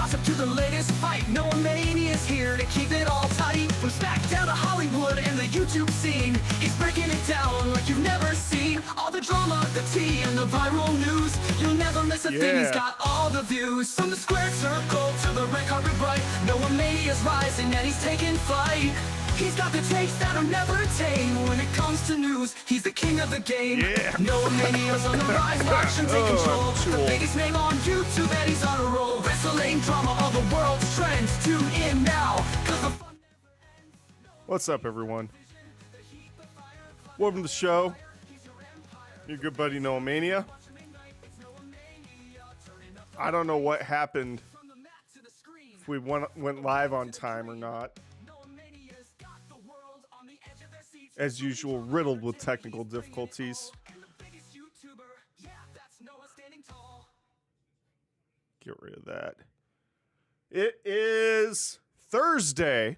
gossip to the latest fight. Noah Mania is here to keep it all tight. From SmackDown to Hollywood and the YouTube scene, he's breaking it down like you've never seen. All the drama, the tea, and the viral news. You'll never miss a thing, he's got all the views. From the squared circle to the red carpet bright, Noah Mania's rising and he's taking flight. He's got the takes that'll never tame. When it comes to news, he's the king of the game. Noah Mania's on the rise, watch him take control. The biggest name on YouTube and he's on a roll. Wrestling drama, all the world's trends. Tune in now, cause the fun never ends. What's up, everyone? Welcome to the show. Your good buddy Noah Mania. I don't know what happened, if we went live on time or not. As usual, riddled with technical difficulties. Get rid of that. It is Thursday,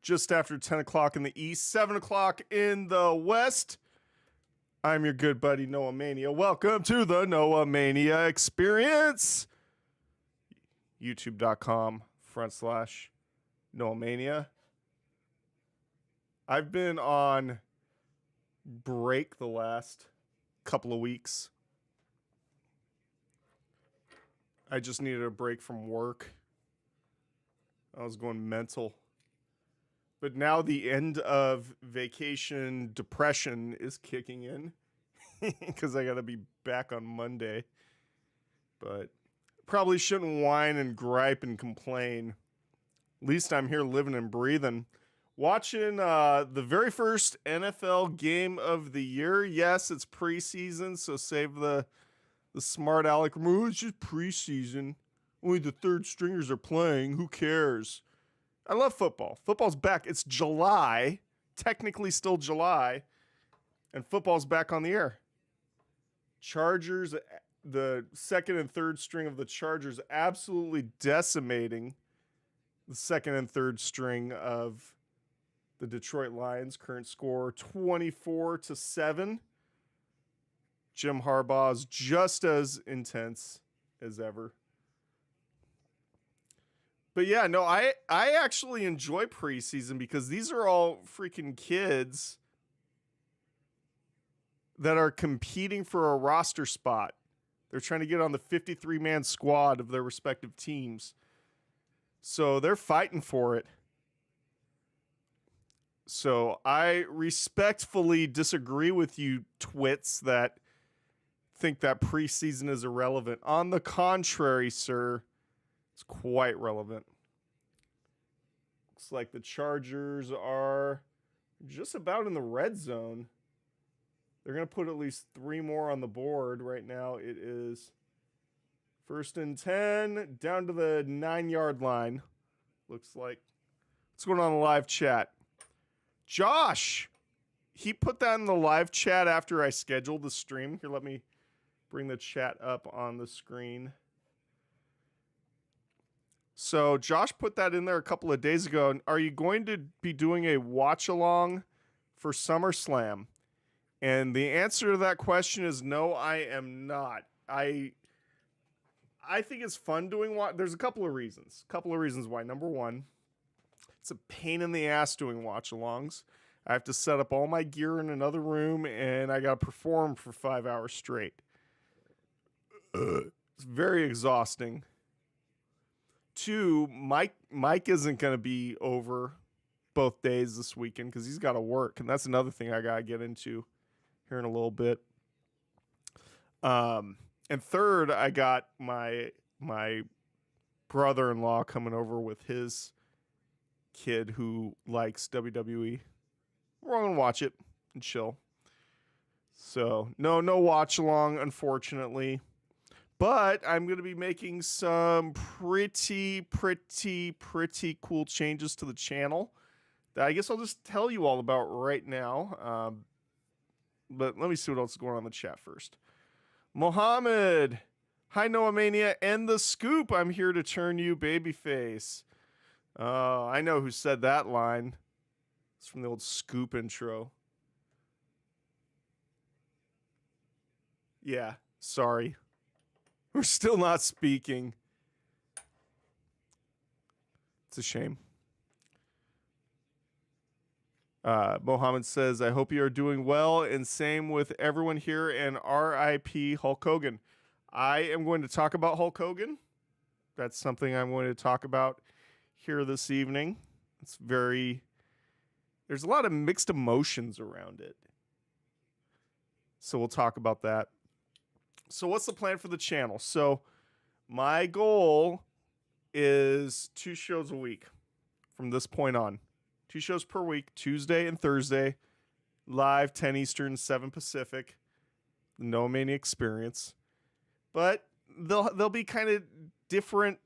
just after 10 o'clock in the east, 7 o'clock in the west. I'm your good buddy Noah Mania. Welcome to the Noah Mania Experience. YouTube.com/Noah Mania. I've been on break the last couple of weeks. I just needed a break from work. I was going mental. But now the end of vacation depression is kicking in because I got to be back on Monday. But probably shouldn't whine and gripe and complain. At least I'm here living and breathing. Watching the very first NFL game of the year. Yes, it's preseason, so save the smart aleck. Oh, it's just preseason. Only the third stringers are playing. Who cares? I love football. Football's back. It's July, technically still July, and football's back on the air. Chargers, the second and third string of the Chargers, absolutely decimating the second and third string of the Detroit Lions. Current score 24-7. Jim Harbaugh's just as intense as ever. But yeah, no, I actually enjoy preseason because these are all freaking kids that are competing for a roster spot. They're trying to get on the 53-man squad of their respective teams. So they're fighting for it. So I respectfully disagree with you twits that think that preseason is irrelevant. On the contrary, sir, it's quite relevant. Looks like the Chargers are just about in the red zone. They're going to put at least 3 more on the board. Right now it is 1st and 10, down to the 9-yard line. Looks like. What's going on in the live chat? Josh, he put that in the live chat after I scheduled the stream. Here, let me bring the chat up on the screen. So Josh put that in there a couple of days ago. Are you going to be doing a watch along for Summerslam? And the answer to that question is no, I am not. I think it's fun doing there's a couple of reasons. Why. Number one, it's a pain in the ass doing watch-alongs. I have to set up all my gear in another room, and I got to perform for 5 hours straight. It's very exhausting. 2, Mike isn't going to be over both days this weekend because he's got to work, and that's another thing I got to get into here in a little bit. And third, I got my brother-in-law coming over with his kid who likes WWE. We're going to watch it and chill. So no watch along, unfortunately. But I'm going to be making some pretty cool changes to the channel that I guess I'll just tell you all about right now. But let me see what else is going on in the chat first. Mohammed, hi Noah Mania and the Scoop. I'm here to turn you babyface. I know who said that line. It's from the old Scoop intro. Yeah, sorry. We're still not speaking. It's a shame. Mohammed says, I hope you are doing well, and same with everyone here, and R.I.P. Hulk Hogan. I am going to talk about Hulk Hogan. That's something I'm going to talk about here this evening. There's a lot of mixed emotions around it. So we'll talk about that. So what's the plan for the channel? So my goal is 2 shows a week from this point on. 2 shows per week, Tuesday and Thursday, live 10 Eastern, 7 Pacific. The No Mania Experience. But they'll be kind of different.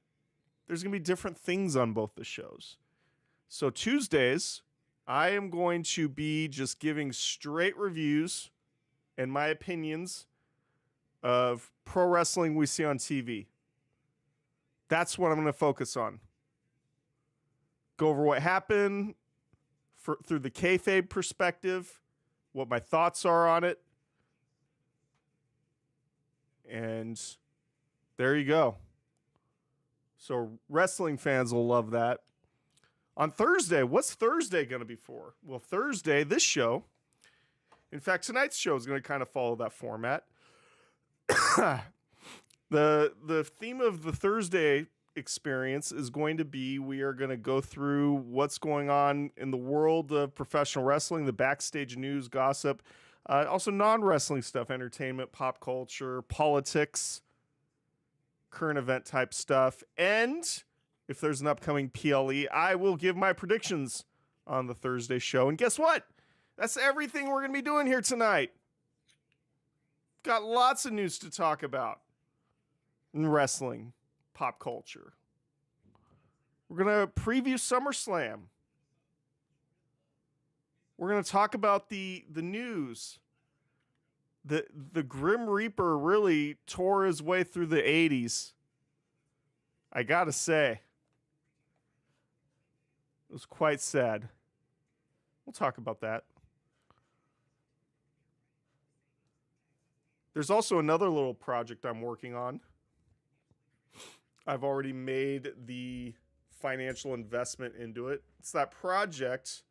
There's going to be different things on both the shows. So Tuesdays, I am going to be just giving straight reviews and my opinions of pro wrestling we see on TV. That's what I'm going to focus on. Go over what happened through the kayfabe perspective, what my thoughts are on it. And there you go. So wrestling fans will love that. On Thursday, what's Thursday going to be for? Well, Thursday, this show, in fact, tonight's show is going to kind of follow that format. The theme of the Thursday experience is going to be, we are going to go through what's going on in the world of professional wrestling, the backstage news, gossip, also non-wrestling stuff, entertainment, pop culture, politics, current event type stuff. And if there's an upcoming PLE, I will give my predictions on the Thursday show. And guess what? That's everything we're going to be doing here tonight. Got lots of news to talk about in wrestling, pop culture. We're going to preview SummerSlam. We're going to talk about the news. The Grim Reaper really tore his way through the 80s. I got to say. It was quite sad. We'll talk about that. There's also another little project I'm working on. I've already made the financial investment into it. It's that project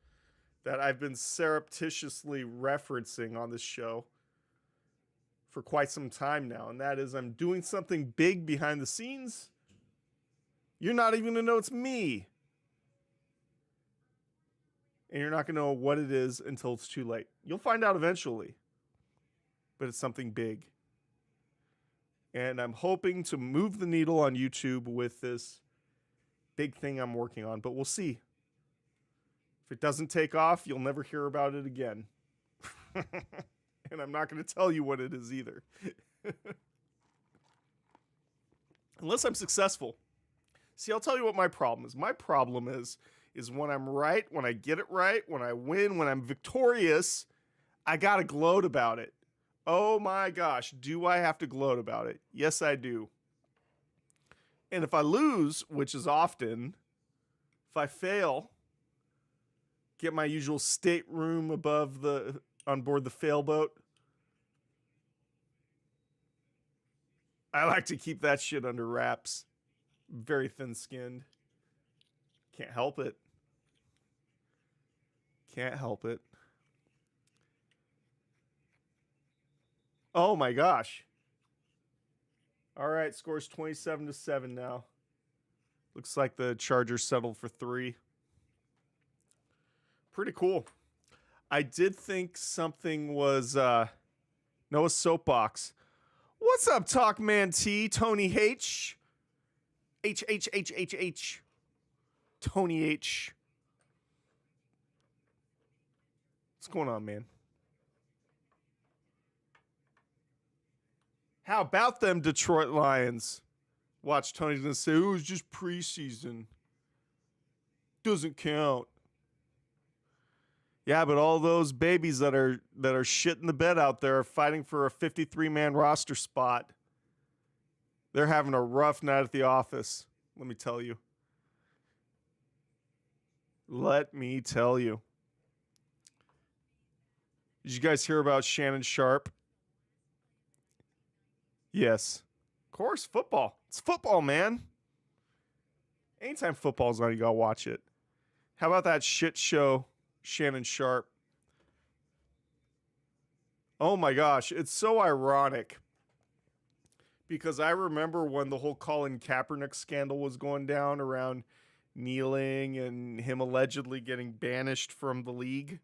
that I've been surreptitiously referencing on this show for quite some time now, and that is I'm doing something big behind the scenes. You're not even going to know it's me. And you're not going to know what it is until it's too late. You'll find out eventually. But it's something big. And I'm hoping to move the needle on YouTube with this big thing I'm working on. But we'll see. If it doesn't take off, you'll never hear about it again. And I'm not going to tell you what it is either. Unless I'm successful. See, I'll tell you what my problem is. My problem is when I'm right, when I get it right, when I win, when I'm victorious, I got to gloat about it. Oh my gosh, do I have to gloat about it? Yes, I do. And if I lose, which is often, if I fail, get my usual stateroom on board the failboat, I like to keep that shit under wraps. Very thin-skinned. Can't help it. Can't help it. Oh my gosh. All right, score's 27-7 now. Looks like the Chargers settled for 3. Pretty cool. I did think something was Noah's Soapbox. What's up, Talkman T? Tony H. H. Tony H. What's going on, man? How about them Detroit Lions? Watch, Tony's going to say, oh, it's just preseason. Doesn't count. Yeah, but all those babies that are shitting the bed out there are fighting for a 53-man roster spot. They're having a rough night at the office, let me tell you. Let me tell you. Did you guys hear about Shannon Sharp? Yes. Of course, football. It's football, man. Anytime football's on, you gotta watch it. How about that shit show, Shannon Sharp? Oh my gosh, it's so ironic. Because I remember when the whole Colin Kaepernick scandal was going down around kneeling and him allegedly getting banished from the league.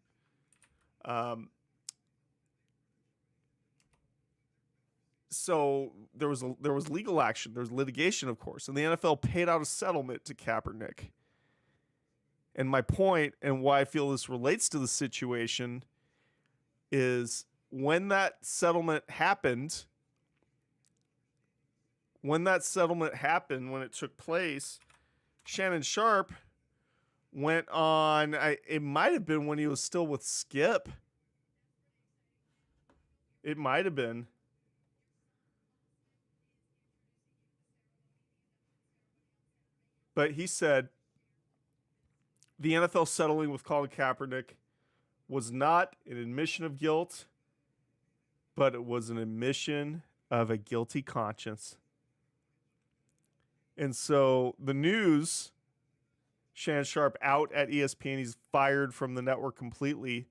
So there was legal action, there was litigation, of course, and the NFL paid out a settlement to Kaepernick. And my point, and why I feel this relates to the situation, is when that settlement happened, when it took place, Shannon Sharp went on, it might have been when he was still with Skip. It might have been. But he said the NFL settling with Colin Kaepernick was not an admission of guilt, but it was an admission of a guilty conscience. And so the news, Shannon Sharp out at ESPN, he's fired from the network completely.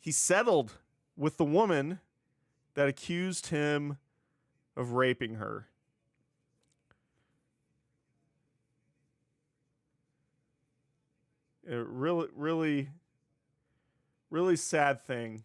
He settled with the woman that accused him of raping her. A really sad thing.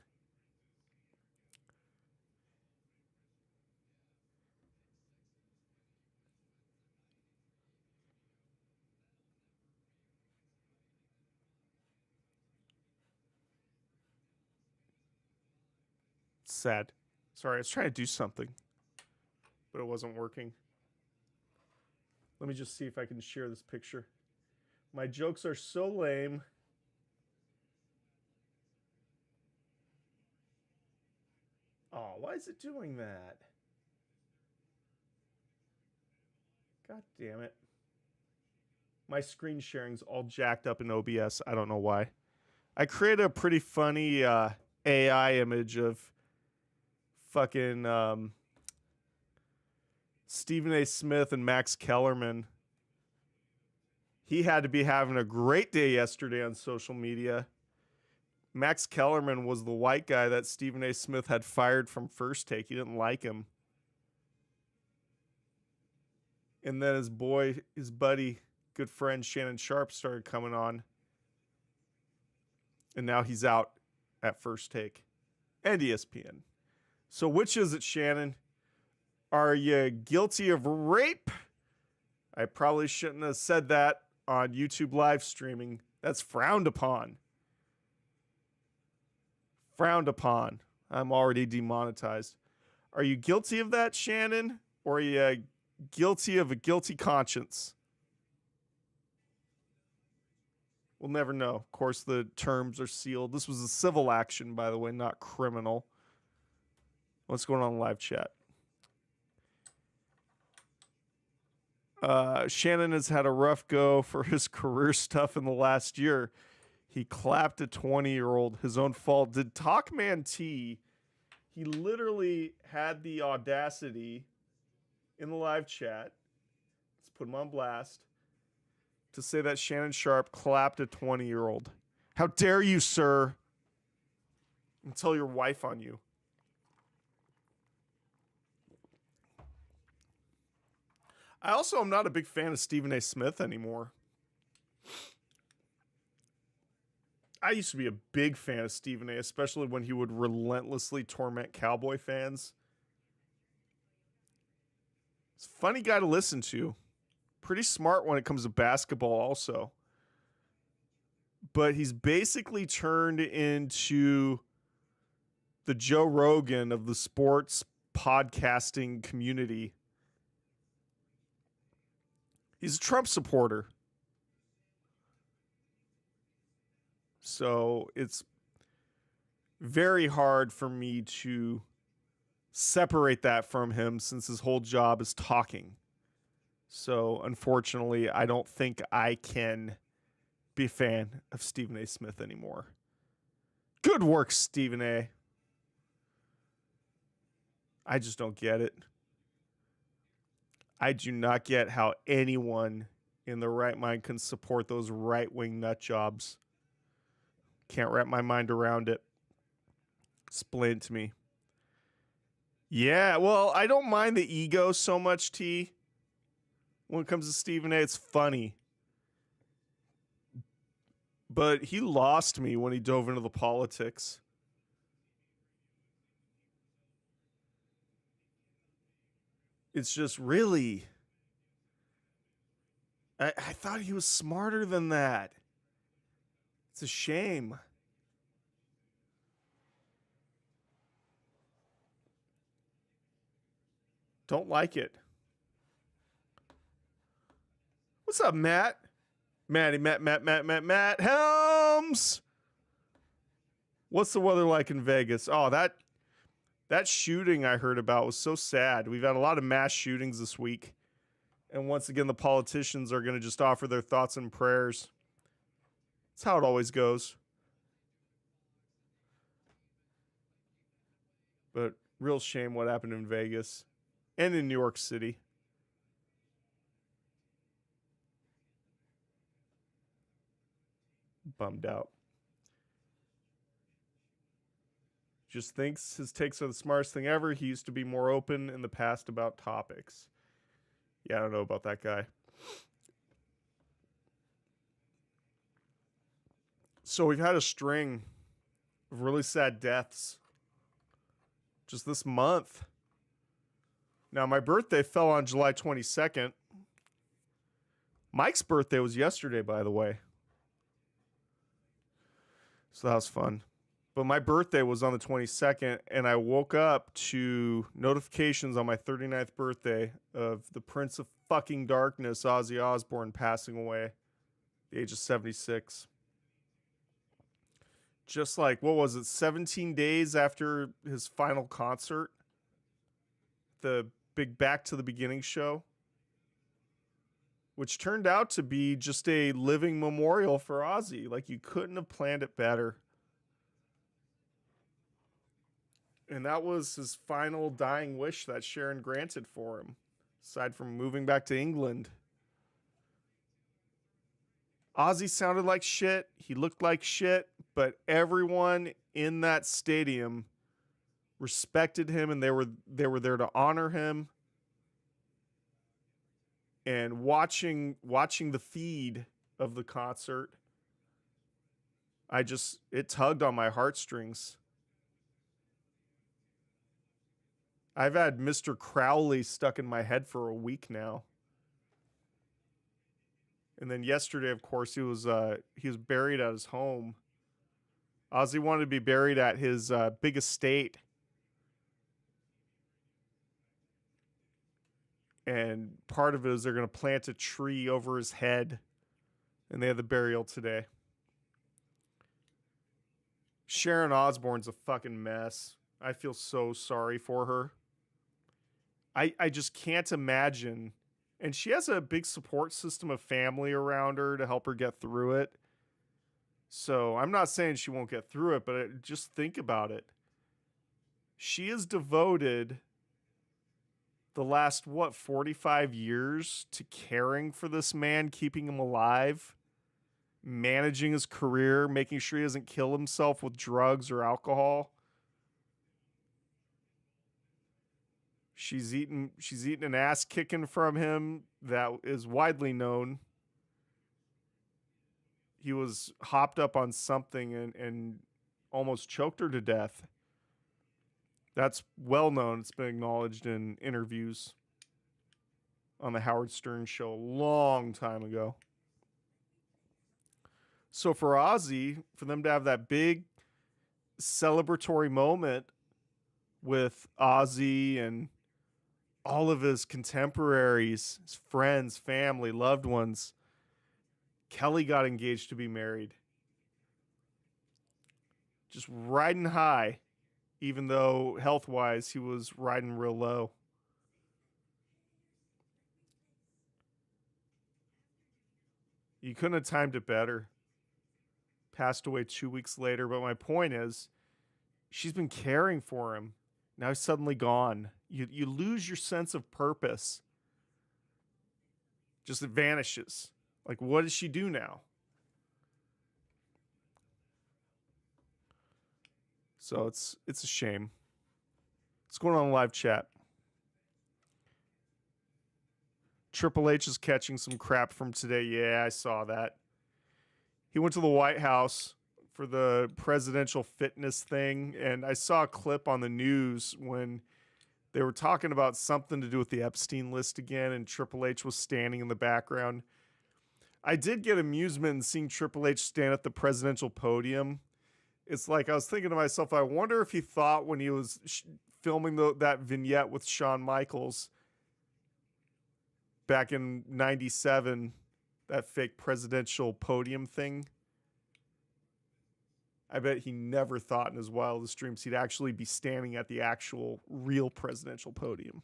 Sad. Sorry, I was trying to do something, but it wasn't working. Let me just see if I can share this picture. My jokes are so lame. Oh, why is it doing that? God damn it. My screen sharing's all jacked up in OBS. I don't know why. I created a pretty funny AI image of fucking Stephen A. Smith and Max Kellerman. He had to be having a great day yesterday on social media. Max Kellerman was the white guy that Stephen A. Smith had fired from First Take. He didn't like him. And then his buddy, good friend Shannon Sharp started coming on. And now he's out at First Take and ESPN. So which is it, Shannon? Are you guilty of rape? I probably shouldn't have said that on YouTube live streaming. That's frowned upon. Frowned upon. I'm already demonetized. Are you guilty of that, Shannon? Or are you guilty of a guilty conscience? We'll never know. Of course, the terms are sealed. This was a civil action, by the way, not criminal. What's going on in live chat? Shannon has had a rough go for his career stuff in the last year. He clapped a 20-year-old, his own fault. Did Talkman T, he literally had the audacity in the live chat, let's put him on blast, to say that Shannon Sharp clapped a 20-year-old. How dare you, sir? And tell your wife on you. I also am not a big fan of Stephen A. Smith anymore. I used to be a big fan of Stephen A., especially when he would relentlessly torment Cowboy fans. He's a funny guy to listen to. Pretty smart when it comes to basketball also. But he's basically turned into the Joe Rogan of the sports podcasting community. He's a Trump supporter. So it's very hard for me to separate that from him since his whole job is talking. So unfortunately, I don't think I can be a fan of Stephen A. Smith anymore. Good work, Stephen A. I just don't get it. I do not get how anyone in their right mind can support those right-wing nut jobs. Can't wrap my mind around it. Explain it to me. Yeah, well, I don't mind the ego so much, T. When it comes to Stephen A, it's funny. But he lost me when he dove into the politics. It's just really... I thought he was smarter than that. It's a shame. Don't like it. What's up, Matt? Matt Helms. What's the weather like in Vegas? Oh, that shooting I heard about was so sad. We've had a lot of mass shootings this week. And once again, the politicians are going to just offer their thoughts and prayers. That's how it always goes. But real shame what happened in Vegas and in New York City. Bummed out. Just thinks his takes are the smartest thing ever. He used to be more open in the past about topics. Yeah, I don't know about that guy. So we've had a string of really sad deaths just this month. Now, my birthday fell on July 22nd. Mike's birthday was yesterday, by the way. So that was fun. But my birthday was on the 22nd, and I woke up to notifications on my 39th birthday of the Prince of fucking Darkness, Ozzy Osbourne, passing away at the age of 76. Just like, what was it, 17 days after his final concert? The big Back to the Beginning show? Which turned out to be just a living memorial for Ozzy. Like, you couldn't have planned it better. And that was his final dying wish that Sharon granted for him, aside from moving back to England. Ozzy sounded like shit. He looked like shit. But everyone in that stadium respected him, and they were there to honor him. And watching the feed of the concert, it tugged on my heartstrings. I've had Mr. Crowley stuck in my head for a week now. And then yesterday, of course, he was buried at his home. Ozzy wanted to be buried at his big estate. And part of it is they're going to plant a tree over his head. And they had the burial today. Sharon Osbourne's a fucking mess. I feel so sorry for her. I just can't imagine. And she has a big support system of family around her to help her get through it. So I'm not saying she won't get through it, but just think about it. She has devoted the last, 45 years to caring for this man, keeping him alive, managing his career, making sure he doesn't kill himself with drugs or alcohol. She's eaten an ass kicking from him that is widely known. He was hopped up on something and almost choked her to death. That's well known. It's been acknowledged in interviews on the Howard Stern show a long time ago. So for Ozzy, for them to have that big celebratory moment with Ozzy and all of his contemporaries, his friends, family, loved ones. Kelly got engaged to be married. Just riding high, even though health-wise he was riding real low. You couldn't have timed it better. Passed away 2 weeks later, but my point is, she's been caring for him. Now he's suddenly gone. You lose your sense of purpose. Just it vanishes. Like, what does she do now? So it's a shame. What's going on in live chat? Triple H is catching some crap from today. Yeah, I saw that. He went to the White House for the presidential fitness thing, and I saw a clip on the news when they were talking about something to do with the Epstein list again, and Triple H was standing in the background. I did get amusement in seeing Triple H stand at the presidential podium. It's like I was thinking to myself, I wonder if he thought when he was filming that vignette with Shawn Michaels back in '97, that fake presidential podium thing. I bet he never thought in his wildest dreams he'd actually be standing at the actual real presidential podium.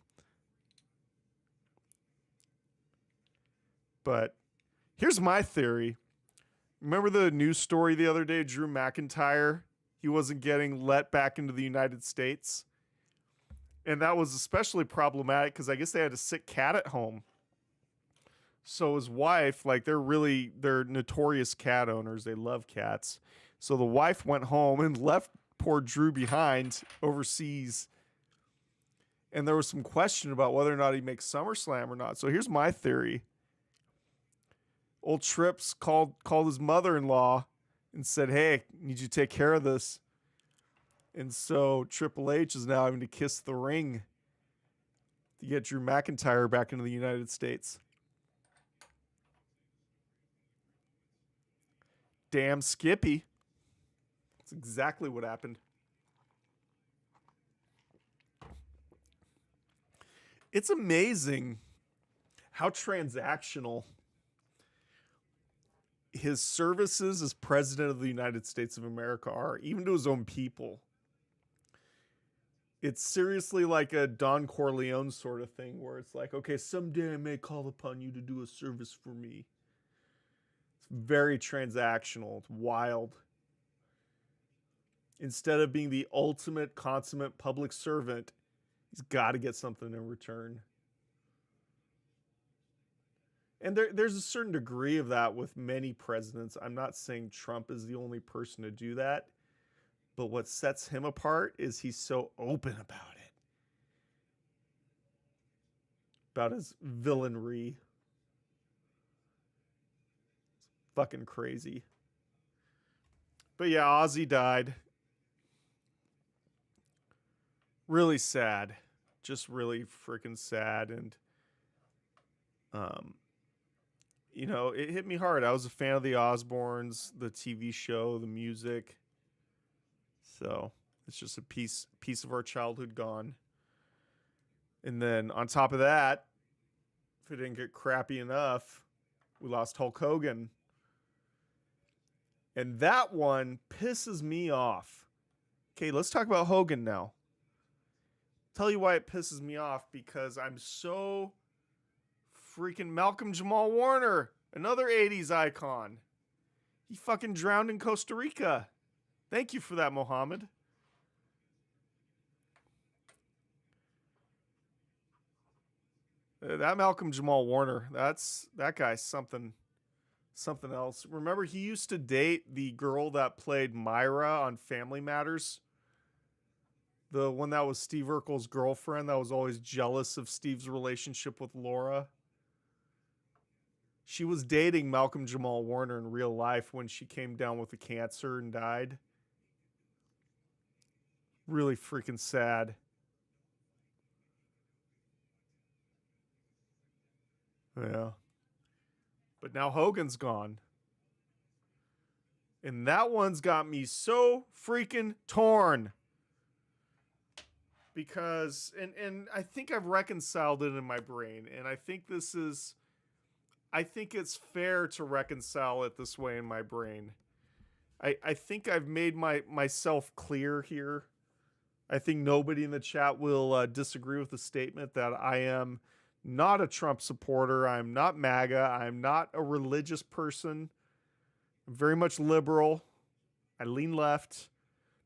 But here's my theory. Remember the news story the other day, Drew McIntyre? He wasn't getting let back into the United States. And that was especially problematic because I guess they had a sick cat at home. So his wife, like they're notorious cat owners. They love cats. So the wife went home and left poor Drew behind overseas. And there was some question about whether or not he'd make SummerSlam or not. So here's my theory. Old Trips called his mother-in-law and said, hey, I need you to take care of this. And so Triple H is now having to kiss the ring to get Drew McIntyre back into the United States. Damn Skippy. That's exactly what happened. It's amazing how transactional his services as president of the United States of America are, even to his own people. It's seriously like a Don Corleone sort of thing where it's like, okay, someday I may call upon you to do a service for me. It's very transactional. It's wild. Instead of being the ultimate, consummate public servant, he's got to get something in return. And there's a certain degree of that with many presidents. I'm not saying Trump is the only person to do that. But what sets him apart is he's so open about it. About his villainry. It's fucking crazy. But yeah, Ozzy died. Really sad. Just really freaking sad. And, you know, it hit me hard. I was a fan of the Osbournes, the TV show, the music. So it's just a piece of our childhood gone. And then on top of that, if it didn't get crappy enough, we lost Hulk Hogan. And that one pisses me off. Okay, let's talk about Hogan now. Tell you why it pisses me off, because I'm so freaking Malcolm Jamal Warner, another 80s icon. He fucking drowned in Costa Rica. Thank you for that, Mohammed. That Malcolm Jamal Warner, that guy's something else. Remember, he used to date the girl that played Myra on Family Matters? The one that was Steve Urkel's girlfriend that was always jealous of Steve's relationship with Laura. She was dating Malcolm Jamal Warner in real life when she came down with a cancer and died. Really freaking sad. Yeah. But now Hogan's gone. And that one's got me so freaking torn. Because, and I think I've reconciled it in my brain. And I think it's fair to reconcile it this way in my brain. I think I've made myself clear here. I think nobody in the chat will disagree with the statement that I am not a Trump supporter. I'm not MAGA. I'm not a religious person. I'm very much liberal. I lean left.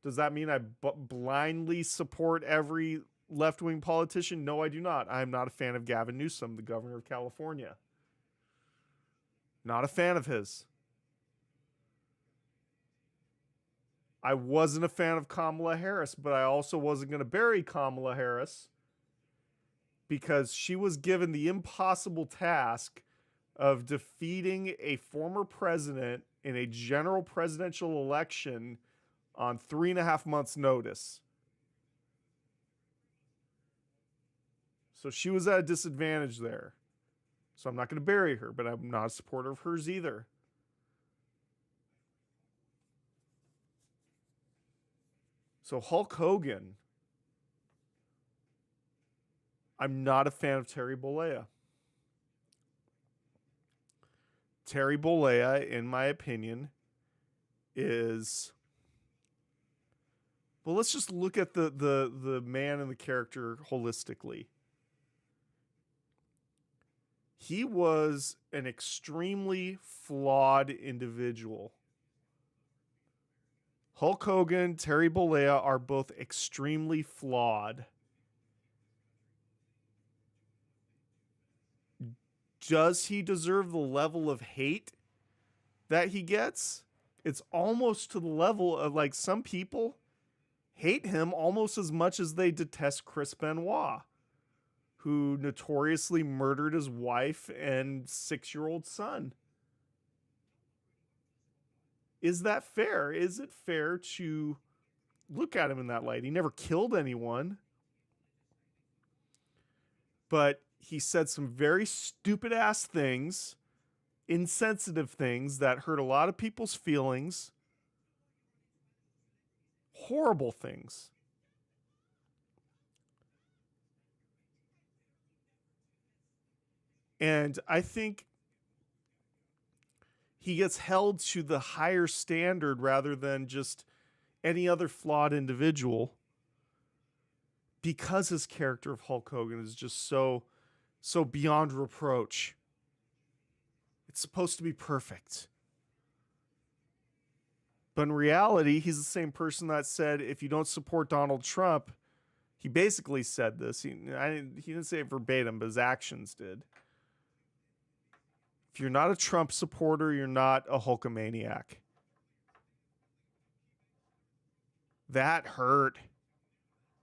Does that mean I blindly support every left-wing politician? No, I do not. I'm not a fan of Gavin Newsom, the governor of California. Not a fan of his. I wasn't a fan of Kamala Harris, but I also wasn't going to bury Kamala Harris because she was given the impossible task of defeating a former president in a general presidential election on 3.5 months' notice. So she was at a disadvantage there. So I'm not going to bury her, but I'm not a supporter of hers either. So Hulk Hogan, I'm not a fan of Terry Bollea. Terry Bollea, in my opinion, is... Well, let's just look at the man and the character holistically. He was an extremely flawed individual. Hulk Hogan, Terry Bollea are both extremely flawed. Does he deserve the level of hate that he gets? It's almost to the level of, like, some people hate him almost as much as they detest Chris Benoit, who notoriously murdered his wife and 6-year-old son. Is that fair? Is it fair to look at him in that light? He never killed anyone, but he said some very stupid ass things, insensitive things that hurt a lot of people's feelings, horrible things. And I think he gets held to the higher standard rather than just any other flawed individual because his character of Hulk Hogan is just so beyond reproach. It's supposed to be perfect. But in reality, he's the same person that said, if you don't support Donald Trump, he basically said this. He didn't say it verbatim, but his actions did. If you're not a Trump supporter, you're not a Hulkamaniac. That hurt.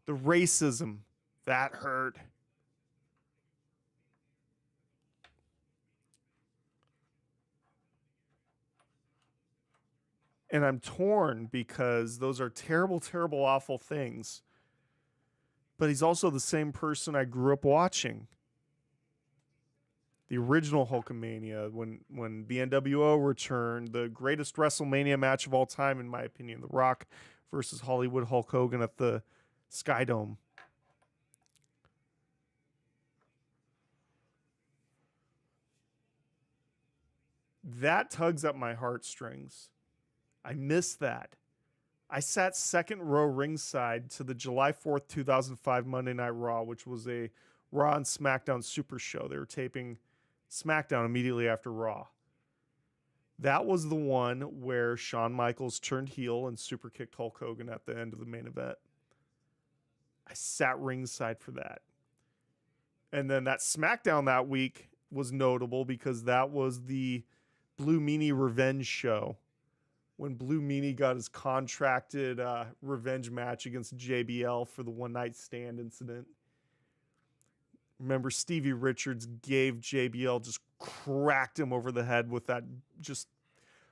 The racism, that hurt. And I'm torn because those are terrible, terrible, awful things. But he's also the same person I grew up watching. The original Hulkamania, when the NWO returned, the greatest WrestleMania match of all time, in my opinion, The Rock versus Hollywood Hulk Hogan at the Skydome. That tugs at my heartstrings. I miss that. I sat second row ringside to the July 4th, 2005 Monday Night Raw, which was a Raw and SmackDown Super Show. They were taping SmackDown immediately after Raw. That was the one where Shawn Michaels turned heel and super kicked Hulk Hogan at the end of the main event. I sat ringside for that. And then that SmackDown that week was notable because that was the Blue Meanie revenge show, when Blue Meanie got his contracted revenge match against JBL for the one night stand incident. Remember, Stevie Richards gave JBL, just cracked him over the head with that, just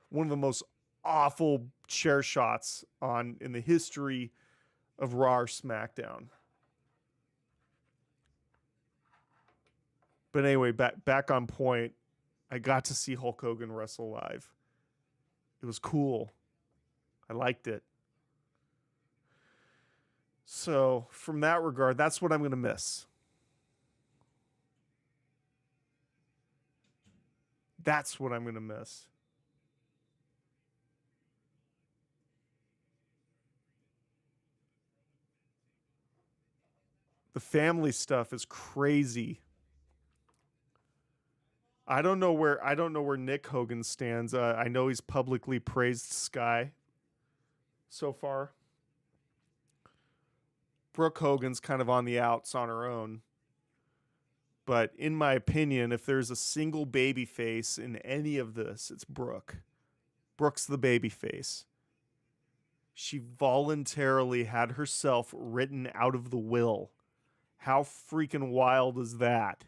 one of the most awful chair shots in the history of Raw or SmackDown. But anyway, back on point, I got to see Hulk Hogan wrestle live. It was cool. I liked it. So from that regard, that's what I'm going to miss. That's what I'm going to miss. The family stuff is crazy. I don't know where Nick Hogan stands. I know he's publicly praised Sky so far. Brooke Hogan's kind of on the outs on her own. But in my opinion, if there's a single baby face in any of this, it's Brooke. Brooke's the baby face. She voluntarily had herself written out of the will. How freaking wild is that?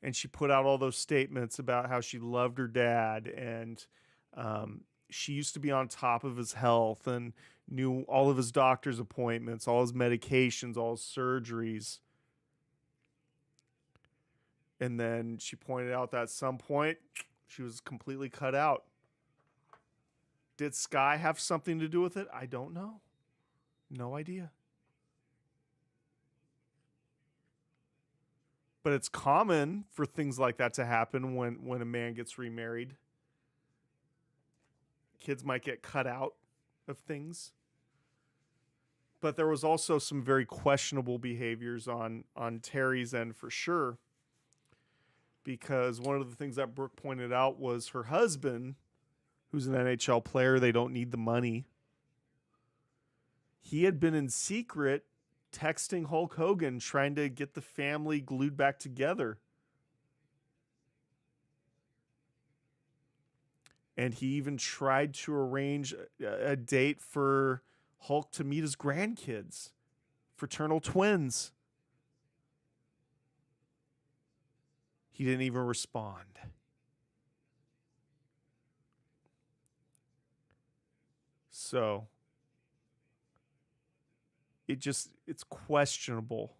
And she put out all those statements about how she loved her dad, and she used to be on top of his health and knew all of his doctor's appointments, all his medications, all his surgeries. And then she pointed out that at some point she was completely cut out. Did Sky have something to do with it? I don't know. No idea. But it's common for things like that to happen when a man gets remarried. Kids might get cut out of things. But there was also some very questionable behaviors on Terry's end for sure. Because one of the things that Brooke pointed out was her husband, who's an NHL player, they don't need the money. He had been in secret texting Hulk Hogan, trying to get the family glued back together. And he even tried to arrange a date for Hulk to meet his grandkids, fraternal twins. He didn't even respond. So it's questionable.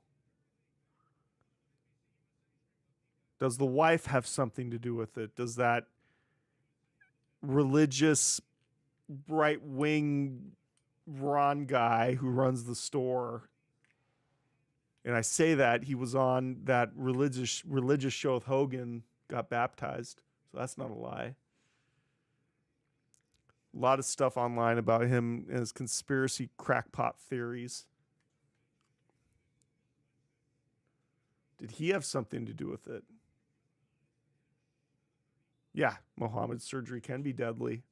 Does the wife have something to do with it? Does that religious right-wing Ron guy who runs the store, and I say that he was on that religious show with Hogan, got baptized, so that's not a lie. A lot of stuff online about him and his conspiracy crackpot theories. Did he have something to do with it? Yeah, Muhammad's surgery can be deadly.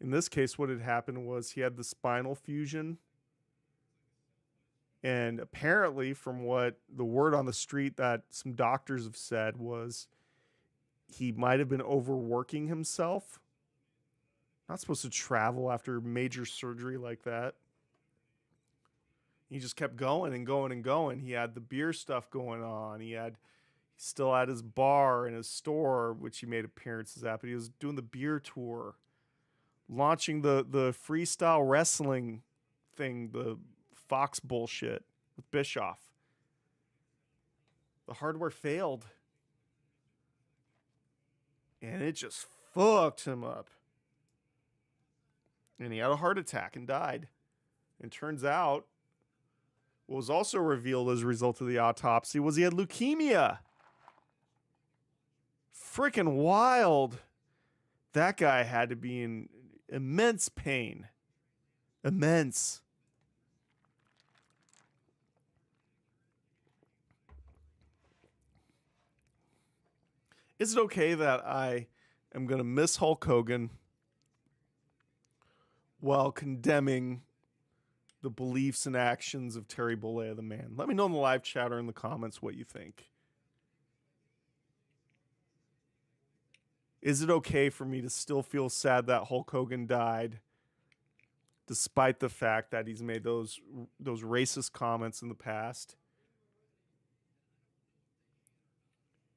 In this case, what had happened was he had the spinal fusion. And apparently, from what the word on the street that some doctors have said was, he might have been overworking himself. Not supposed to travel after major surgery like that. He just kept going and going and going. He had the beer stuff going on. He still had his bar and his store, which he made appearances at, but he was doing the beer tour, launching the freestyle wrestling thing, the Fox bullshit with Bischoff. The hardware failed. And it just fucked him up. And he had a heart attack and died. And turns out, what was also revealed as a result of the autopsy was he had leukemia. Freaking wild. That guy had to be in immense pain. Immense. Is it okay that I am going to miss Hulk Hogan while condemning the beliefs and actions of Terry Bollea, the man? Let me know in the live chat or in the comments what you think. Is it okay for me to still feel sad that Hulk Hogan died, despite the fact that he's made those racist comments in the past?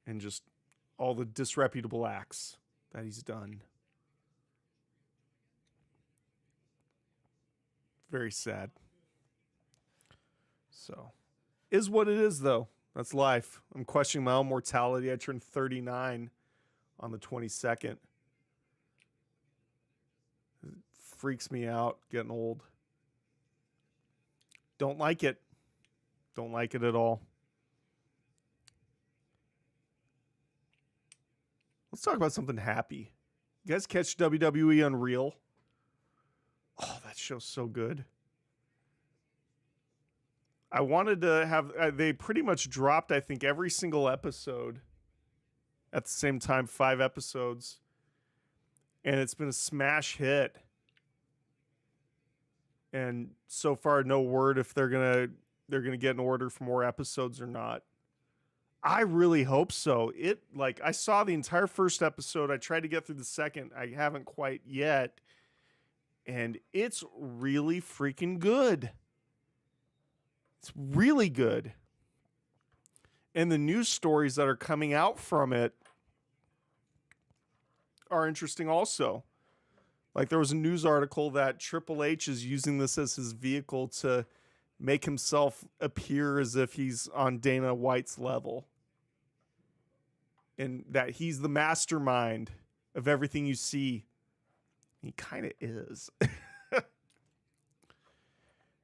And just all the disreputable acts that he's done. Very sad. So, is what it is, though. That's life. I'm questioning my own mortality. I turned 39 on the 22nd. It freaks me out getting old. Don't like it. Don't like it at all. Let's talk about something happy. You guys catch WWE Unreal? Oh, that show's so good. I wanted to have... they pretty much dropped, I think, every single episode at the same time, 5 episodes. And it's been a smash hit. And so far, no word if they're going to they're going to get an order for more episodes or not. I really hope so. I saw the entire first episode. I tried to get through the second. I haven't quite yet. And it's really freaking good. It's really good. And the news stories that are coming out from it are interesting also. Like, there was a news article that Triple H is using this as his vehicle to make himself appear as if he's on Dana White's level. And that he's the mastermind of everything you see. He kind of is.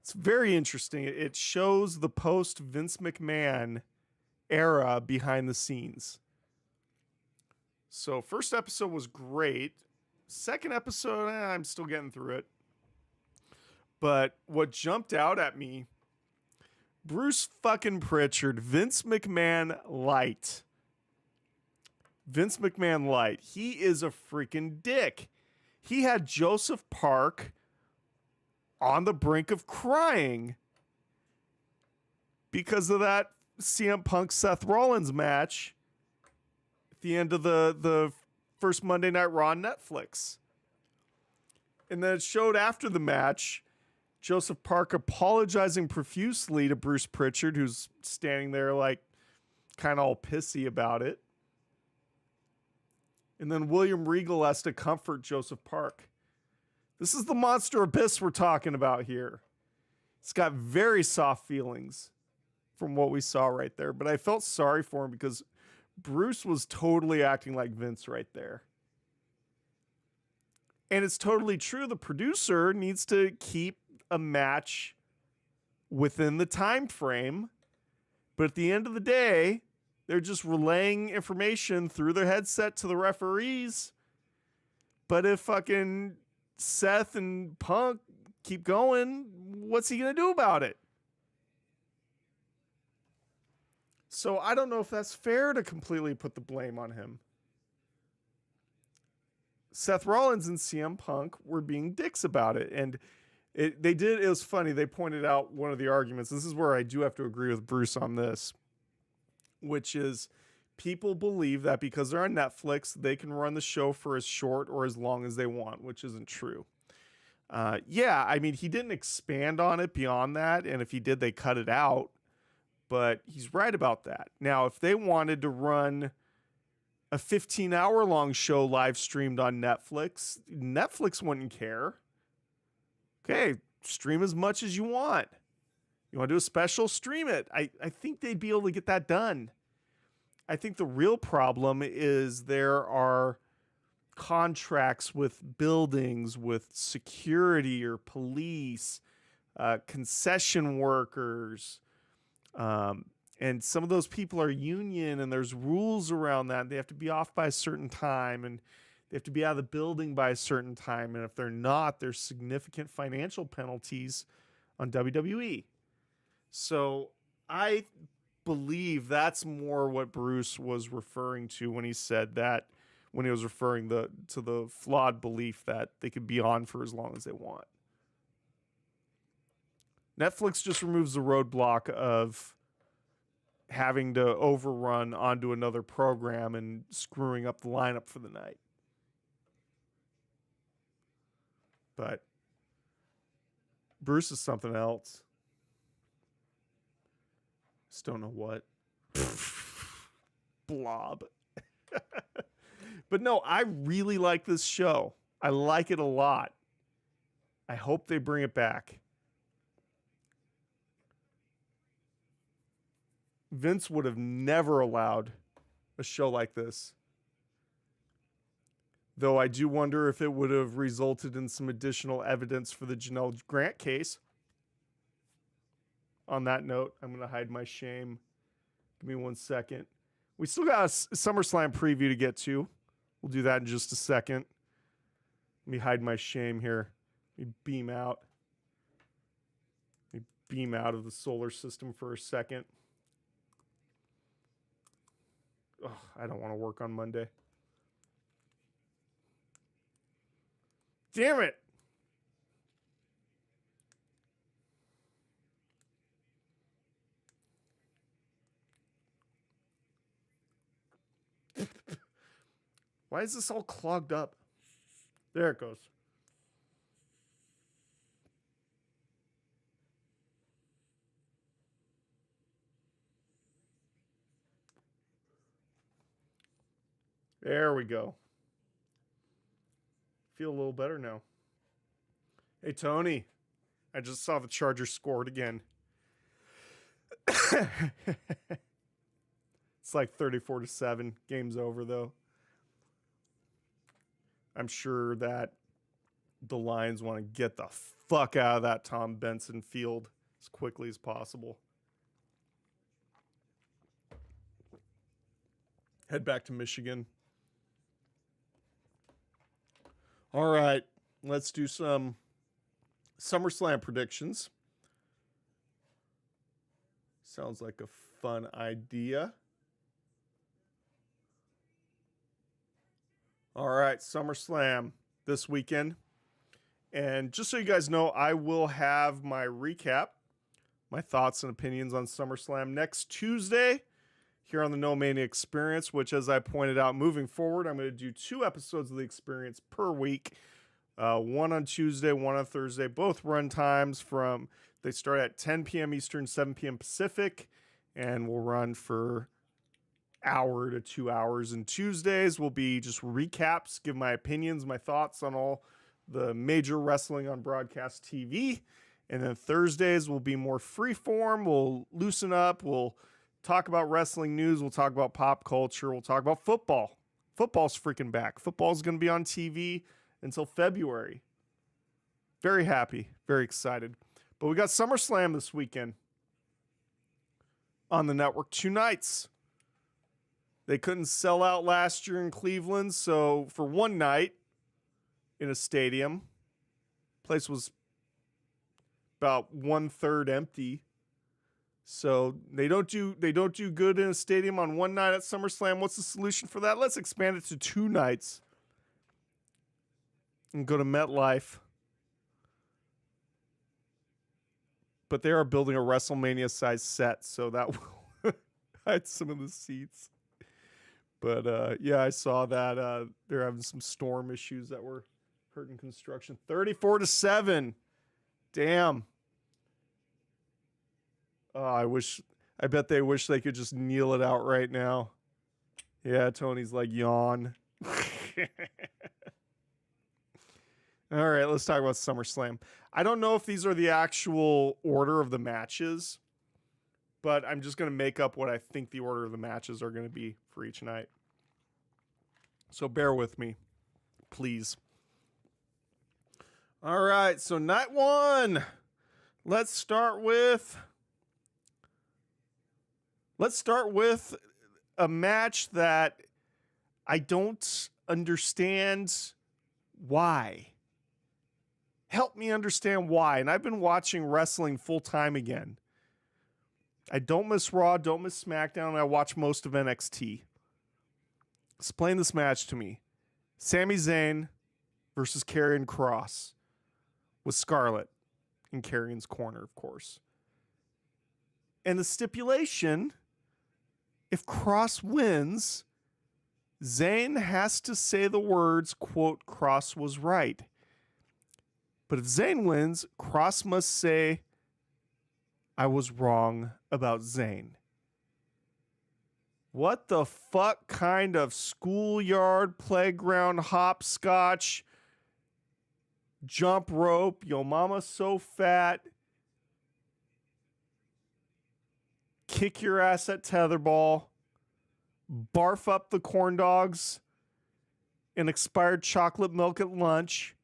It's very interesting. It shows the post Vince McMahon era behind the scenes. So first episode was great. Second episode, I'm still getting through it. But what jumped out at me, Bruce fucking Pritchard, Vince McMahon light. Vince McMahon light. He is a freaking dick. He had Joseph Park on the brink of crying because of that CM Punk Seth Rollins match at the end of the first Monday Night Raw on Netflix. And then it showed after the match, Joseph Park apologizing profusely to Bruce Pritchard, who's standing there like kind of all pissy about it. And then William Regal has to comfort Joseph Park. This is the Monster Abyss we're talking about here. It's got very soft feelings from what we saw right there. But I felt sorry for him because Bruce was totally acting like Vince right there. And it's totally true. The producer needs to keep a match within the time frame. But at the end of the day, they're just relaying information through their headset to the referees. But if fucking Seth and Punk keep going, what's he going to do about it? So I don't know if that's fair to completely put the blame on him. Seth Rollins and CM Punk were being dicks about it. And it was funny. They pointed out one of the arguments. This is where I do have to agree with Bruce on this, which is people believe that because they're on Netflix, they can run the show for as short or as long as they want, which isn't true. Yeah, I mean, he didn't expand on it beyond that. And if he did, they cut it out. But he's right about that. Now, if they wanted to run a 15-hour long show live streamed on Netflix, Netflix wouldn't care. Okay, stream as much as you want. You want to do a special? Stream it. I think they'd be able to get that done. I think the real problem is there are contracts with buildings, with security or police, concession workers, and some of those people are union, and there's rules around that. They have to be off by a certain time, and they have to be out of the building by a certain time. And if they're not, there's significant financial penalties on WWE. So I believe that's more what Bruce was referring to when he said that, when he was referring to the flawed belief that they could be on for as long as they want. Netflix just removes the roadblock of having to overrun onto another program and screwing up the lineup for the night. But Bruce is something else. Just don't know what. Blob. But no, I really like this show. I like it a lot. I hope they bring it back. Vince would have never allowed a show like this. Though I do wonder if it would have resulted in some additional evidence for the Janelle Grant case. On that note, I'm going to hide my shame. Give me 1 second. We still got a SummerSlam preview to get to. We'll do that in just a second. Let me hide my shame here. Let me beam out. Let me beam out of the solar system for a second. Ugh, I don't want to work on Monday. Damn it. Why is this all clogged up? There it goes. There we go. Feel a little better now. Hey, Tony. I just saw the Chargers scored again. It's like 34-7. Game's over, though. I'm sure that the Lions want to get the fuck out of that Tom Benson field as quickly as possible. Head back to Michigan. All right, let's do some Summerslam predictions. Sounds like a fun idea. All right, SummerSlam this weekend. And just so you guys know, I will have my recap, my thoughts and opinions on SummerSlam next Tuesday here on the No Mania Experience, which, as I pointed out, moving forward, I'm going to do 2 episodes of the Experience per week. One on Tuesday, one on Thursday. Both run times they start at 10 p.m. Eastern, 7 p.m. Pacific, and will run for hour to 2 hours. And Tuesdays will be just recaps, give my opinions, my thoughts on all the major wrestling on broadcast TV. And then Thursdays will be more freeform. We'll loosen up. We'll talk about wrestling news. We'll talk about pop culture. We'll talk about football. Football's freaking back. Football's going to be on TV until February. Very happy. Very excited. But we got SummerSlam this weekend on the network 2 nights. They couldn't sell out last year in Cleveland, so for one night in a stadium, place was about 1/3 empty. So they don't do good in a stadium on one night at SummerSlam. What's the solution for that? Let's expand it to 2 nights and go to MetLife. But they are building a WrestleMania-sized set, so that will hide some of the seats. But, yeah, I saw that they're having some storm issues that were hurting construction. 34-7. Damn. Oh, I bet they wish they could just kneel it out right now. Yeah, Tony's like, yawn. All right, let's talk about SummerSlam. I don't know if these are the actual order of the matches, but I'm just going to make up what I think the order of the matches are going to be for each night. So bear with me, please. All right, so night 1. Let's start with a match that I don't understand why. Help me understand why. And I've been watching wrestling full time again. I don't miss Raw, don't miss SmackDown, and I watch most of NXT. Explain this match to me. Sami Zayn versus Karrion Kross with Scarlett in Karrion's corner, of course. And the stipulation, if Kross wins, Zayn has to say the words, quote, Kross was right. But if Zayn wins, Kross must say, I was wrong about Zayn. What the fuck kind of schoolyard, playground, hopscotch, jump rope, yo mama's so fat, kick your ass at tetherball, barf up the corn dogs, and expired chocolate milk at lunch.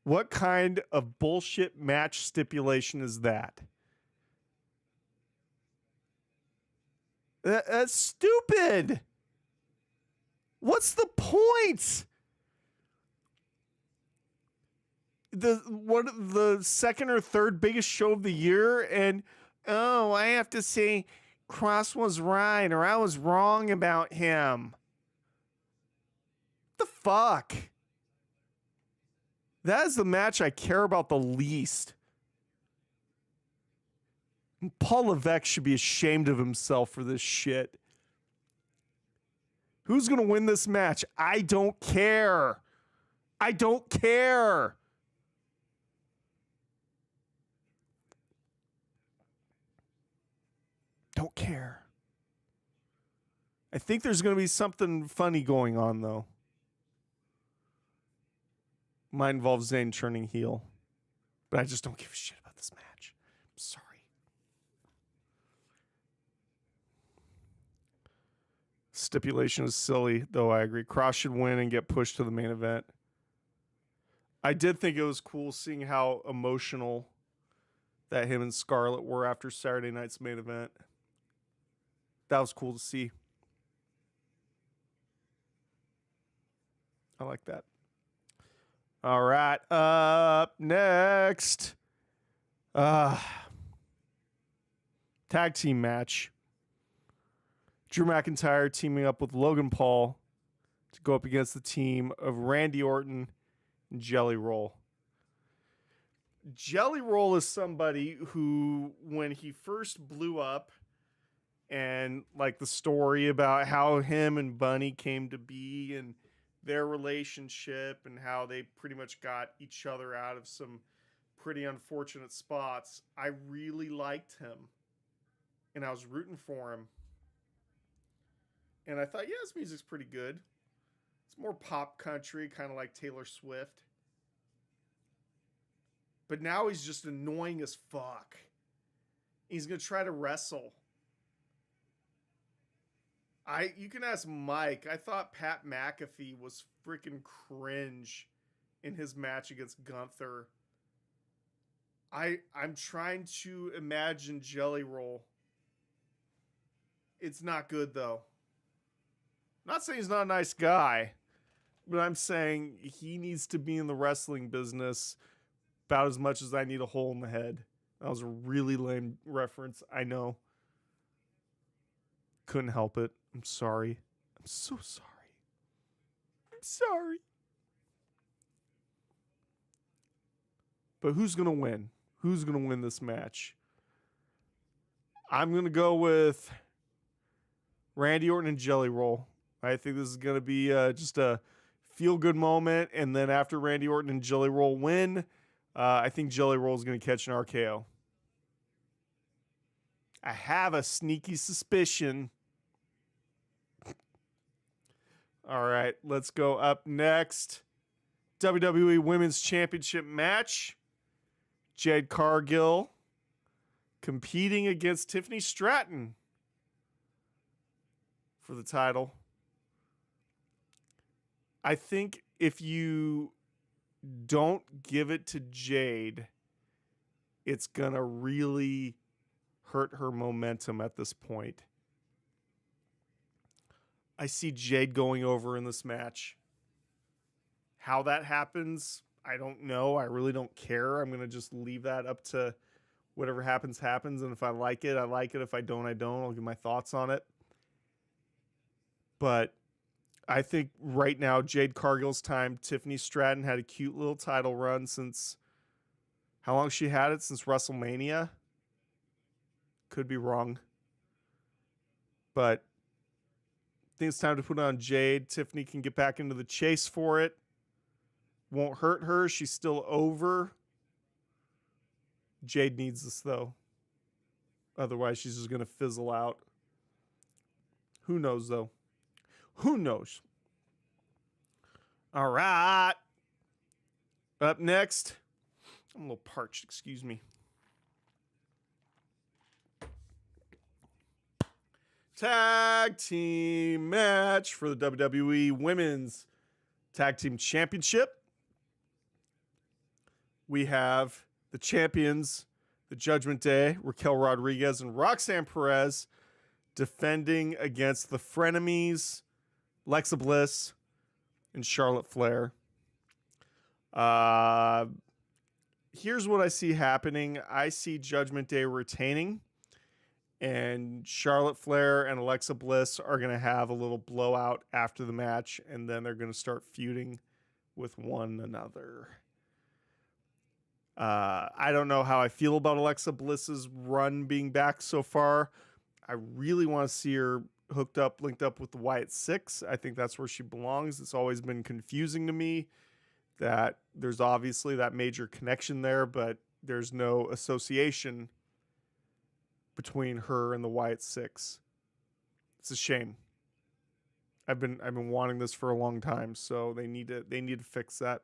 What kind of bullshit match stipulation is that? That's stupid. What's the point? The second or third biggest show of the year, and oh, I have to say Kross was right or I was wrong about him. What the fuck? That is the match I care about the least. Paul Levesque should be ashamed of himself for this shit. Who's going to win this match? I don't care. I don't care. Don't care. I think there's going to be something funny going on, though. Might involve Zayn turning heel. But I just don't give a shit about this match. I'm sorry. Stipulation is silly, though I agree. Cross should win and get pushed to the main event. I did think it was cool seeing how emotional that him and Scarlett were after Saturday night's main event. That was cool to see. I like that. All right. Up next. Tag team match. Drew McIntyre teaming up with Logan Paul to go up against the team of Randy Orton and Jelly Roll. Jelly Roll is somebody who, when he first blew up, and like the story about how him and Bunny came to be and their relationship and how they pretty much got each other out of some pretty unfortunate spots, I really liked him. And I was rooting for him. And I thought, yeah, his music's pretty good. It's more pop country, kind of like Taylor Swift. But now he's just annoying as fuck. He's going to try to wrestle. You can ask Mike. I thought Pat McAfee was freaking cringe in his match against Gunther. I'm trying to imagine Jelly Roll. It's not good, though. I'm not saying he's not a nice guy, but I'm saying he needs to be in the wrestling business about as much as I need a hole in the head. That was a really lame reference, I know. Couldn't help it. I'm sorry. I'm so sorry. I'm sorry. But who's going to win? Who's going to win this match? I'm going to go with Randy Orton and Jelly Roll. I think this is going to be just a feel-good moment. And then after Randy Orton and Jelly Roll win, I think Jelly Roll is going to catch an RKO. I have a sneaky suspicion. All right, let's go up next. WWE Women's Championship match. Jade Cargill competing against Tiffany Stratton for the title. I think if you don't give it to Jade, it's going to really hurt her momentum at this point. I see Jade going over in this match. How that happens, I don't know. I really don't care. I'm going to just leave that up to whatever happens, happens. And if I like it, I like it. If I don't, I don't. I'll give my thoughts on it. But I think right now, Jade Cargill's time. Tiffany Stratton had a cute little title run since, how long she had it? Since WrestleMania? Could be wrong. But I think it's time to put on Jade. Tiffany can get back into the chase for it. Won't hurt her. She's still over. Jade needs this, though. Otherwise, she's just going to fizzle out. Who knows, though? Who knows? All right. Up next. I'm a little parched, excuse me. Tag team match for the WWE Women's Tag Team Championship. We have the champions, the Judgment Day, Raquel Rodriguez and Roxanne Perez, defending against the frenemies, Alexa Bliss and Charlotte Flair. Here's what I see happening. I see Judgment Day retaining, and Charlotte Flair and Alexa Bliss are going to have a little blowout after the match, and then they're going to start feuding with one another. I don't know how I feel about Alexa Bliss's run being back so far. I really want to see her linked up with the Wyatt Six. I think that's where she belongs. It's always been confusing to me that there's obviously that major connection there, but there's no association between her and the Wyatt Six. It's a shame. I've been wanting this for a long time, so they need to fix that.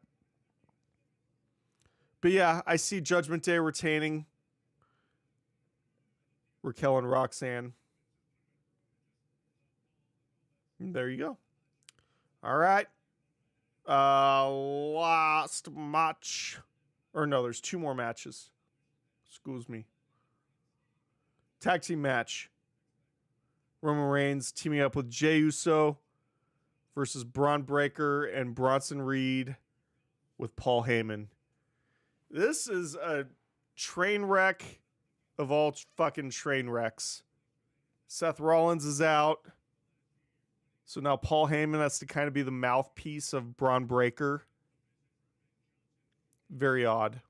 But yeah, I see Judgment Day retaining Raquel and Roxanne. And there you go. All right. Last match. Or no, there's 2 more matches. Excuse me. Tag team match. Roman Reigns teaming up with Jey Uso versus Braun Breaker and Bronson Reed with Paul Heyman. This is a train wreck of all fucking train wrecks. Seth Rollins is out. So now Paul Heyman has to kind of be the mouthpiece of Braun Breaker. Very odd.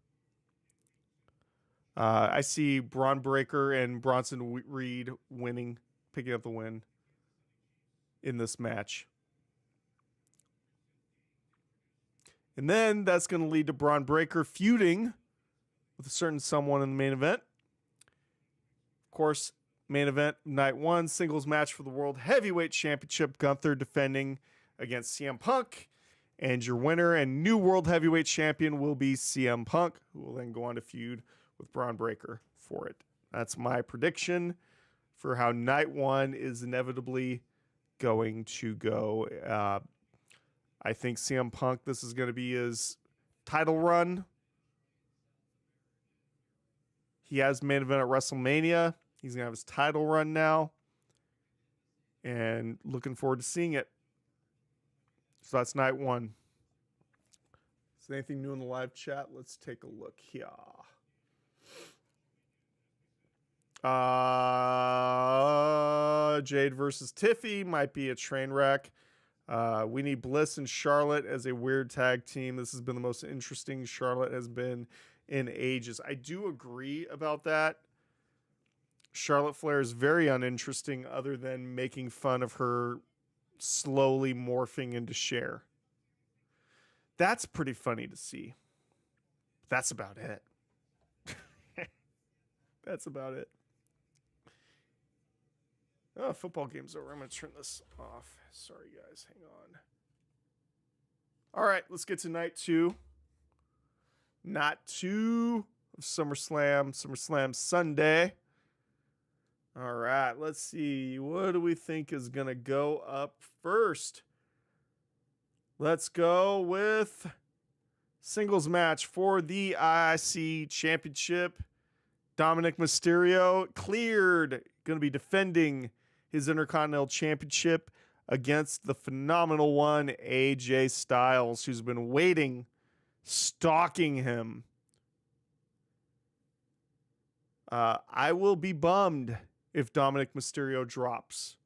I see Braun Breaker and Bronson Reed winning, picking up the win in this match. And then that's going to lead to Braun Breaker feuding with a certain someone in the main event. Of course, main event, night 1, singles match for the World Heavyweight Championship. Gunther defending against CM Punk. And your winner and new World Heavyweight Champion will be CM Punk, who will then go on to feud with Braun Breaker for it. That's my prediction for how night 1 is inevitably going to go. I think CM Punk, this is going to be his title run. He has main event at WrestleMania. He's going to have his title run now. And looking forward to seeing it. So that's night 1. Is there anything new in the live chat? Let's take a look here. Jade versus Tiffy might be a train wreck. We need Bliss and Charlotte as a weird tag team. This has been the most interesting Charlotte has been in ages. I do agree about that. Charlotte Flair is very uninteresting other than making fun of her slowly morphing into Cher. That's pretty funny to see. That's about it. That's about it. Oh, football game's over. I'm going to turn this off. Sorry, guys. Hang on. All right, let's get to night 2. Night 2 of SummerSlam Sunday. All right, let's see. What do we think is going to go up first? Let's go with singles match for the IC Championship. Dominic Mysterio cleared. Going to be defending his Intercontinental Championship against the phenomenal one, AJ Styles, who's been waiting, stalking him. I will be bummed if Dominic Mysterio drops.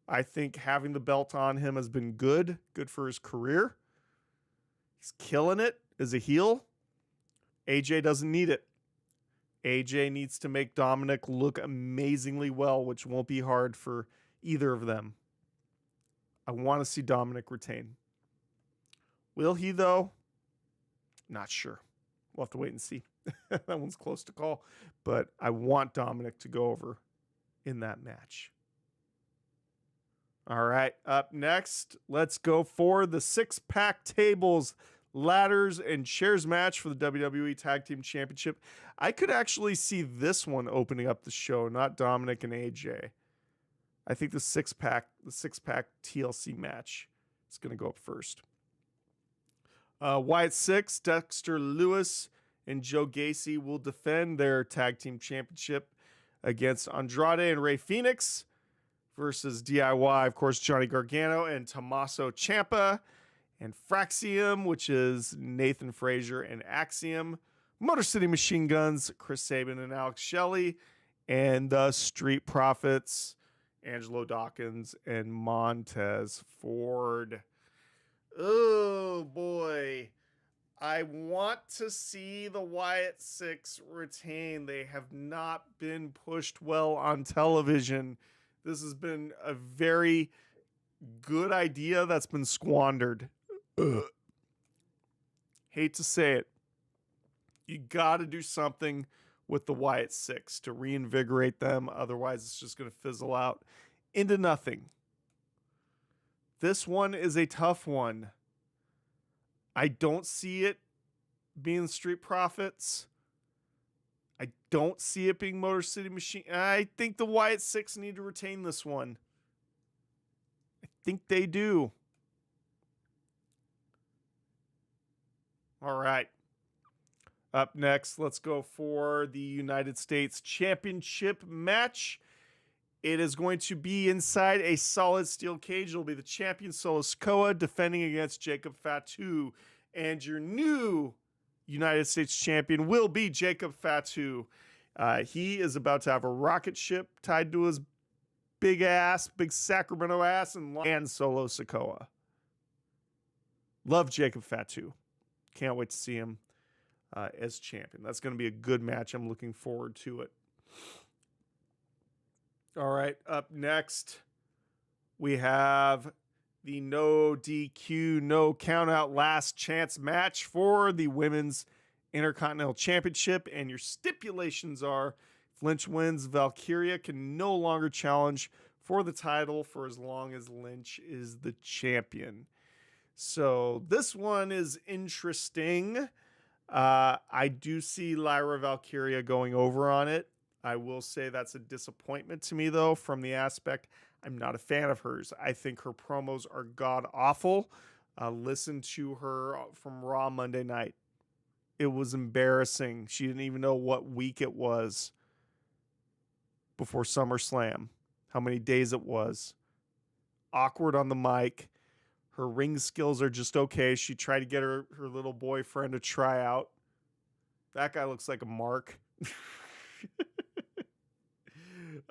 I think having the belt on him has been good for his career. He's killing it as a heel. AJ doesn't need it. AJ needs to make Dominic look amazingly well, which won't be hard for either of them. I want to see Dominic retain. Will he, though? Not sure. We'll have to wait and see. That one's close to call. But I want Dominic to go over in that match. All right, up next, let's go for the 6-pack tables, ladders, and chairs match for the WWE Tag Team Championship. I could actually see this one opening up the show, not Dominic and AJ. I think the six-pack TLC match is going to go up first. Wyatt Six, Dexter Lewis, and Joe Gacy will defend their Tag Team Championship against Andrade and Rey Fenix versus DIY, of course, Johnny Gargano and Tommaso Ciampa, and Fraxium, which is Nathan Frazier and Axiom, Motor City Machine Guns, Chris Sabin and Alex Shelley, and the Street Profits, Angelo Dawkins and Montez Ford. Oh, boy. I want to see the Wyatt Six retain. They have not been pushed well on television This has been a very good idea that's been squandered. Ugh. Hate to say it. You got to do something with the Wyatt Six to reinvigorate them. Otherwise, it's just going to fizzle out into nothing. This one is a tough one. I don't see it being Street Profits. I don't see it being Motor City Machine. I think the Wyatt Six need to retain this one. I think they do. All right. Up next, let's go for the United States Championship match. It is going to be inside a solid steel cage. It'll be the champion Solo Sikoa defending against Jacob Fatu. And your new United States champion will be Jacob Fatu. He is about to have a rocket ship tied to his big Sacramento ass, and Solo Sikoa. Love Jacob Fatu. Can't wait to see him as champion. That's going to be a good match. I'm looking forward to it. All right, up next, we have the no DQ, no countout last chance match for the Women's Intercontinental Championship. And your stipulations are, if Lynch wins, Valkyria can no longer challenge for the title for as long as Lynch is the champion. So this one is interesting. I do see Lyra Valkyria going over on it. I will say that's a disappointment to me, though, from the aspect I'm not a fan of hers. I think her promos are god-awful. Listen to her from Raw Monday night. It was embarrassing. She didn't even know what week it was before SummerSlam, how many days it was. Awkward on the mic. Her ring skills are just okay. She tried to get her little boyfriend to try out. That guy looks like a mark.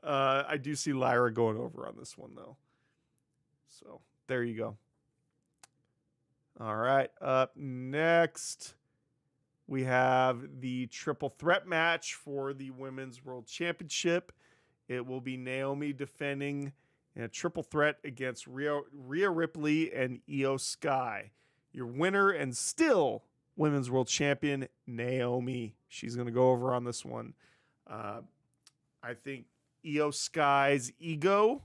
I do see Lyra going over on this one, though. So there you go. All right. Up next, we have the triple threat match for the Women's World Championship. It will be Naomi defending in a triple threat against Rhea Ripley and Io Sky. Your winner and still Women's World Champion, Naomi. She's going to go over on this one. I think Io Sky's ego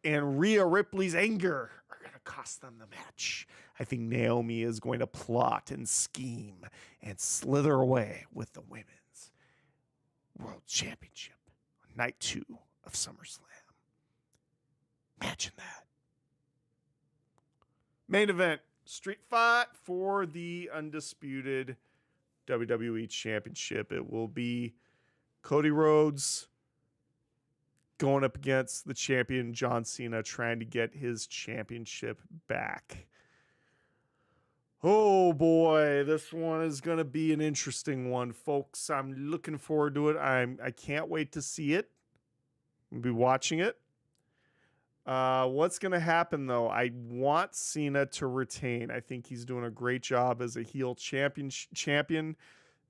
and Rhea Ripley's anger are going to cost them the match. I think Naomi is going to plot and scheme and slither away with the Women's World Championship on night 2 of SummerSlam. Imagine that. Main event, street fight for the undisputed WWE Championship. It will be Cody Rhodes going up against the champion John Cena, trying to get his championship back. Oh boy, this one is going to be an interesting one, folks. I'm looking forward to it. I can't wait to see it. I'll be watching it. What's going to happen, though? I want Cena to retain. I think he's doing a great job as a heel champion.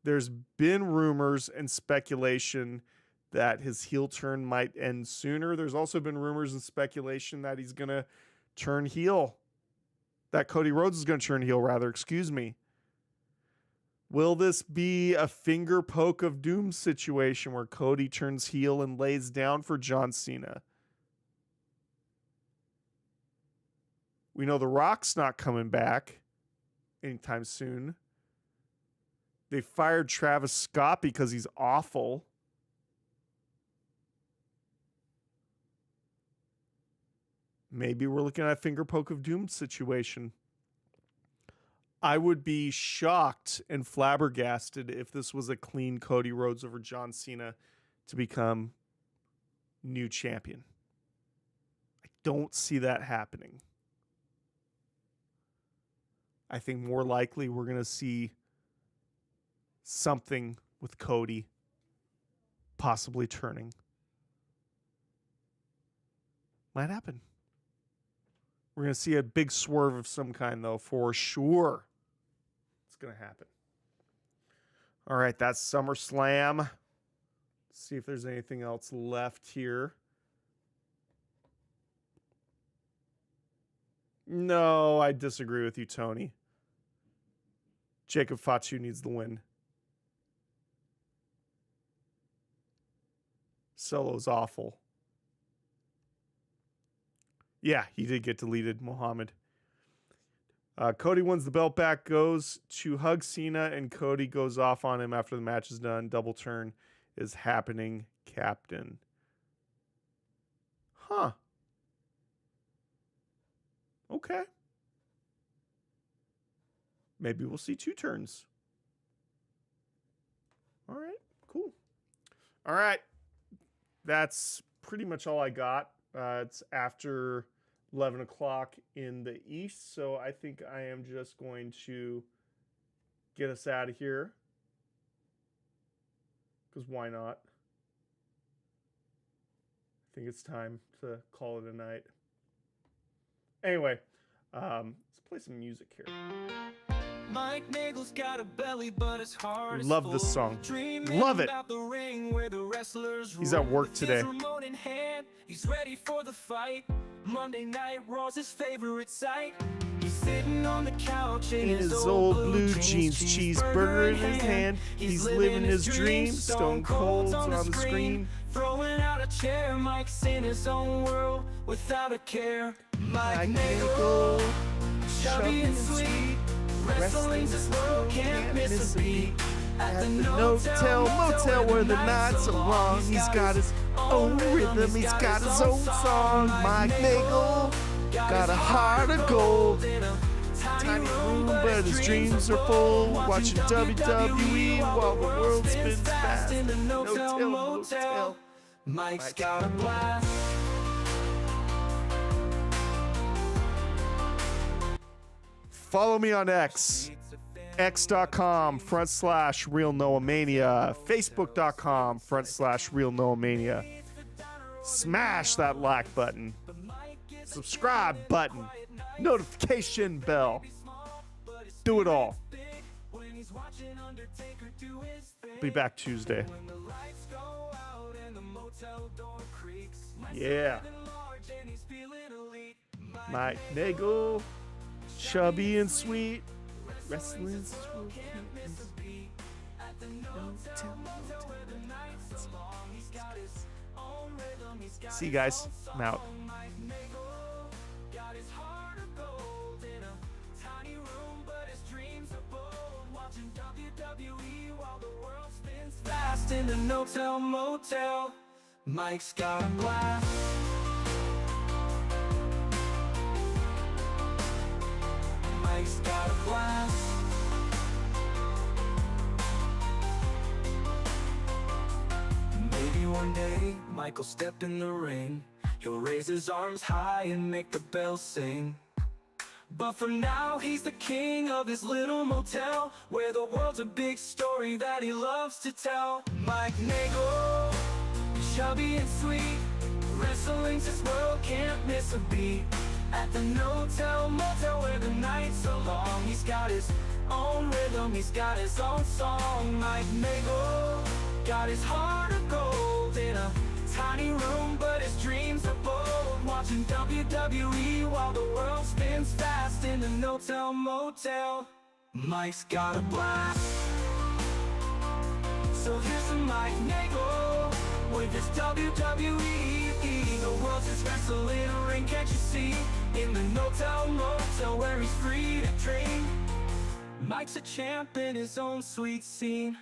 There's been rumors and speculation that his heel turn might end sooner. There's also been rumors and speculation that he's going to turn heel. That Cody Rhodes is going to turn heel, rather. Excuse me. Will this be a finger poke of doom situation where Cody turns heel and lays down for John Cena? We know The Rock's not coming back anytime soon. They fired Travis Scott because he's awful. Maybe we're looking at a finger poke of doom situation. I would be shocked and flabbergasted if this was a clean Cody Rhodes over John Cena to become new champion. I don't see that happening. I think more likely we're going to see something with Cody possibly turning. Might happen. We're going to see a big swerve of some kind, though, for sure. It's going to happen. All right, that's SummerSlam. Let's see if there's anything else left here. No, I disagree with you, Tony. Jacob Fatu needs the win. Solo's awful. Yeah, he did get deleted, Muhammad. Cody wins the belt back, goes to hug Cena, and Cody goes off on him after the match is done. Double turn is happening, Captain. Huh. Okay. Maybe we'll see 2 turns. All right, cool. All right. That's pretty much all I got. It's after 11 o'clock in the East, so I think I am just going to get us out of here. Because why not? I think it's time to call it a night. Anyway, let's play some music here. Mike Nagel's got a belly, but his heart is Love this song. Love it. He's at work today. He's ready for the fight. Monday Night Raw's his favorite sight. He's sitting on the couch in his old blue jeans, cheeseburger in his hand. He's living his dream. Stone Cold's on the screen. Throwing out a chair, Mike's in his own world without a care. Mike Nagel, chubby and sweet. Wrestling's his world, can't miss a beat. At the no-tell motel where the nights are long. He's got his own rhythm, he's got his own song. Mike Nagel got a heart of gold. Tiny room, but his dreams are full. Watching WWE while the world spins fast in the no-tell motel. Mike's got a blast. Follow me on X. X.com/RealNoahMania. Facebook.com/RealNoahMania. Smash that like button. Subscribe button. Notification bell. Do it all. Be back Tuesday. Yeah. Mike Nagel. Chubby and sweet. Wrestling's See you guys. I'm out. In the no-tell motel, Mike's got a blast. Mike's got a blast. Maybe one day Mike'll step in the ring. He'll raise his arms high and make the bells sing. But for now, he's the king of his little motel, where the world's a big story that he loves to tell. Mike Nagel, chubby and sweet. Wrestling's his world, can't miss a beat. At the no-tell motel where the nights are long. He's got his own rhythm, he's got his own song. Mike Nagel got his heart of gold in a tiny room, but his dreams are bold. Watching WWE while the world spins fast in the no-tell motel. Mike's got a blast. So here's some Mike Nagel with his WWE. The world's his wrestling ring, can't you see? In the no-tell motel where he's free to dream. Mike's a champ in his own sweet scene.